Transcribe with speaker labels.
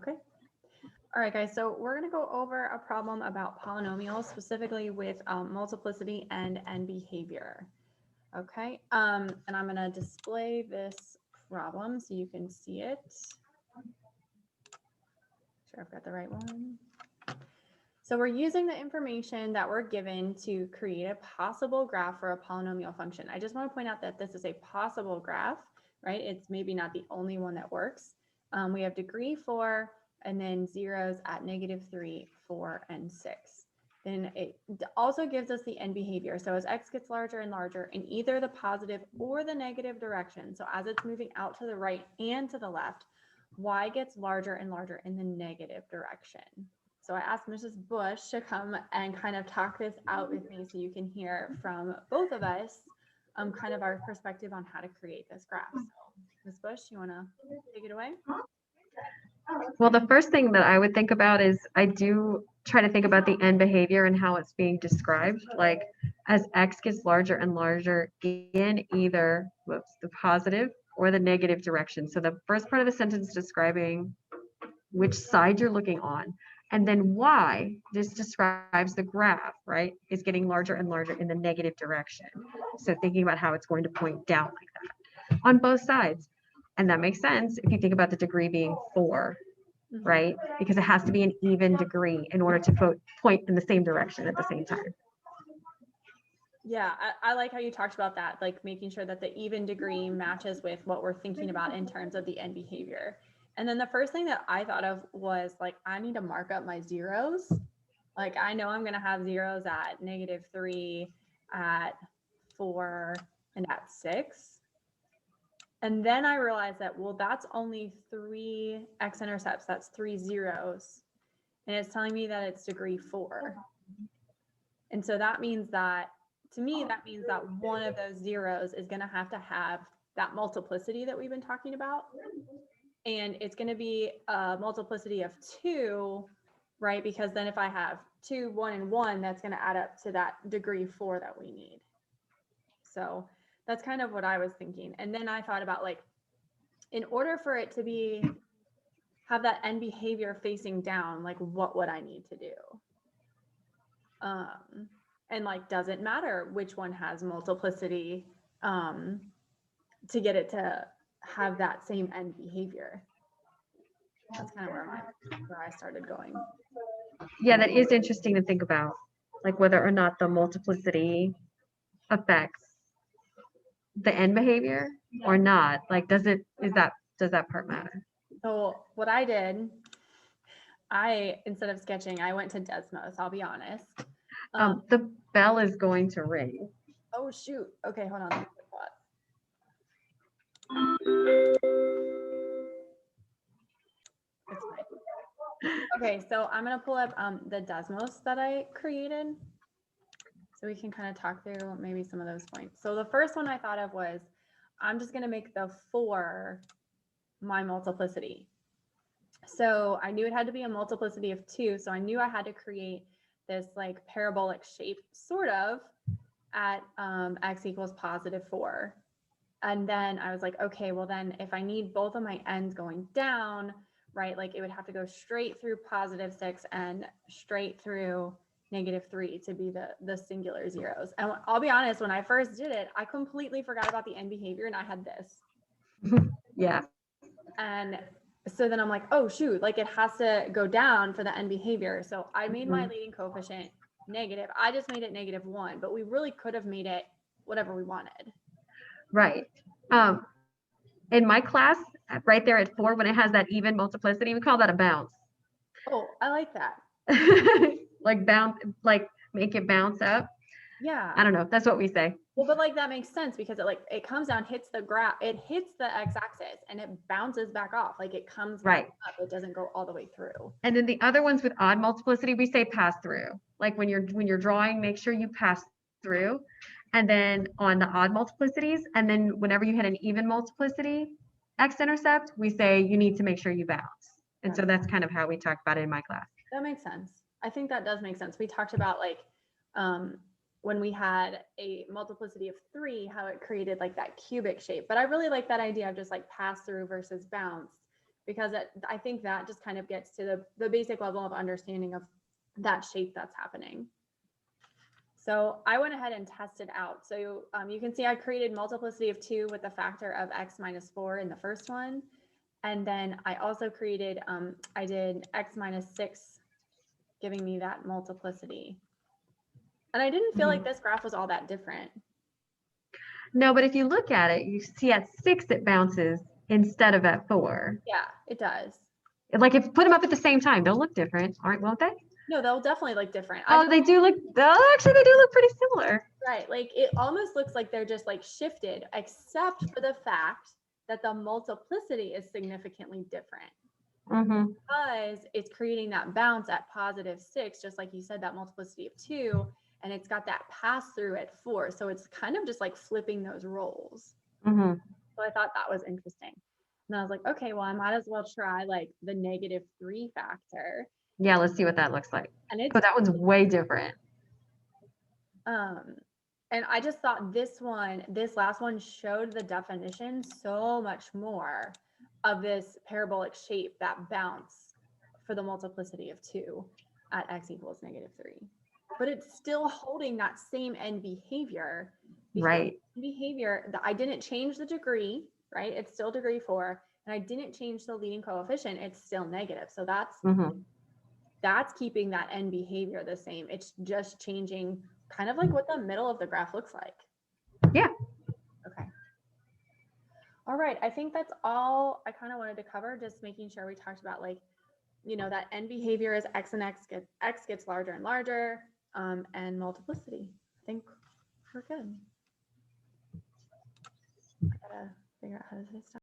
Speaker 1: Okay. All right, guys, so we're going to go over a problem about polynomials, specifically with multiplicity and behavior. Okay, and I'm going to display this problem so you can see it. Sure, I've got the right one. So we're using the information that we're given to create a possible graph for a polynomial function. I just want to point out that this is a possible graph, right? It's maybe not the only one that works. We have degree 4 and then zeros at -3, 4, and 6. Then it also gives us the end behavior. So as x gets larger and larger in either the positive or the negative direction, so as it's moving out to the right and to the left, y gets larger and larger in the negative direction. So I asked Mrs. Bush to come and kind of talk this out with me so you can hear from both of us kind of our perspective on how to create this graph. So Ms. Bush, you want to take it away?
Speaker 2: Well, the first thing that I would think about is I do try to think about the end behavior and how it's being described. Like as x gets larger and larger in either the positive or the negative direction. So the first part of the sentence describing which side you're looking on. And then y, this describes the graph, right? Is getting larger and larger in the negative direction. So thinking about how it's going to point down like that on both sides. And that makes sense if you think about the degree being 4, right? Because it has to be an even degree in order to point in the same direction at the same time.
Speaker 1: Yeah, I like how you talked about that, like making sure that the even degree matches with what we're thinking about in terms of the end behavior. And then the first thing that I thought of was like, I need to mark up my zeros. Like I know I'm going to have zeros at -3, at 4, and at 6. And then I realized that, well, that's only 3 x-intercepts. That's 3 zeros. And it's telling me that it's degree 4. And so that means that, to me, that means that one of those zeros is going to have that multiplicity that we've been talking about. And it's going to be a multiplicity of 2, right? Because then if I have 2, 1, and 1, that's going to add up to that degree 4 that we need. So that's kind of what I was thinking. And then I thought about, like, in order for it to have that end behavior facing down, like, what would I need to do? And like, does it matter which one has multiplicity to get it to have that same end behavior? That's kind of where I started going.
Speaker 2: Yeah, that is interesting to think about, like whether or not the multiplicity affects the end behavior or not. Like, does that part matter?
Speaker 1: So what I did, instead of sketching, I went to Desmos, I'll be honest.
Speaker 2: The bell is going to ring.
Speaker 1: Oh shoot. Okay, hold on. It's fine. Okay, so I'm gonna pull up the Desmos that I created, so we can kind of talk through maybe some of those points. So the first one I thought of was, I'm just gonna make the 4 my multiplicity. So I knew it had to be a multiplicity of 2, so I knew I had to create this like parabolic shape, sort of, at x equals +4. And then I was like, okay, well then if I need both of my ends going down, right, like it would have to go straight through +6 and straight through -3 to be the singular zeros. And I'll be honest, when I first did it, I completely forgot about the end behavior and I had this.
Speaker 2: Yeah.
Speaker 1: And so then I'm like, oh shoot, like it has to go down for the end behavior. So I made my leading coefficient negative. I just made it -1, but we really could have made it whatever we wanted.
Speaker 2: Right. In my class, right there at 4, when it has that even multiplicity, we call that a bounce.
Speaker 1: Oh, I like that.
Speaker 2: Like bounce, like make it bounce up.
Speaker 1: Yeah.
Speaker 2: I don't know. That's what we say.
Speaker 1: Well, but like that makes sense because it comes down, hits the graph, it hits the x-axis and it bounces back off. Like it comes
Speaker 2: right
Speaker 1: up, it doesn't go all the way through.
Speaker 2: And then the other ones with odd multiplicity, we say pass through. Like when you're drawing, make sure you pass through. And then on the odd multiplicities, and then whenever you hit an even multiplicity x-intercept, we say you need to make sure you bounce. And so that's kind of how we talk about it in my class.
Speaker 1: That makes sense. I think that does make sense. We talked about like when we had a multiplicity of 3, how it created like that cubic shape. But I really like that idea of just like pass through versus bounce. because I think that just kind of gets to the basic level of understanding of that shape that's happening. So I went ahead and tested out. So you can see I created multiplicity of 2 with a factor of x minus 4 in the first one. And then I also created, I did x minus 6, giving me that multiplicity. And I didn't feel like this graph was all that different.
Speaker 2: No, but if you look at it, you see at 6 it bounces instead of at 4.
Speaker 1: Yeah, it does.
Speaker 2: Like if you put them up at the same time, they'll look different, won't they?
Speaker 1: No, they'll definitely look different.
Speaker 2: Oh, they do look, actually they do look pretty similar.
Speaker 1: Right, like it almost looks like they're just like shifted, except for the fact that the multiplicity is significantly different. Because it's creating that bounce at positive 6, just like you said, that multiplicity of 2, and it's got that pass through at 4. So it's kind of just like flipping those roles. So I thought that was interesting. And I was like, okay, well, I might as well try like the -3 factor.
Speaker 2: Yeah, let's see what that looks like.
Speaker 1: And it's,
Speaker 2: but that one's way different.
Speaker 1: And I just thought this last one showed the definition so much more of this parabolic shape, that bounce for the multiplicity of 2 at x equals -3. But it's still holding that same end behavior.
Speaker 2: Right.
Speaker 1: Behavior, I didn't change the degree, right? It's still degree 4. And I didn't change the leading coefficient. It's still negative. So that's keeping that end behavior the same. It's just changing kind of like what the middle of the graph looks like.
Speaker 2: Yeah.
Speaker 1: Okay. All right. I think that's all I kind of wanted to cover, just making sure we talked about like, you know, that end behavior is x and x gets larger and larger, and multiplicity. I think we're good. I gotta figure out how to say stuff.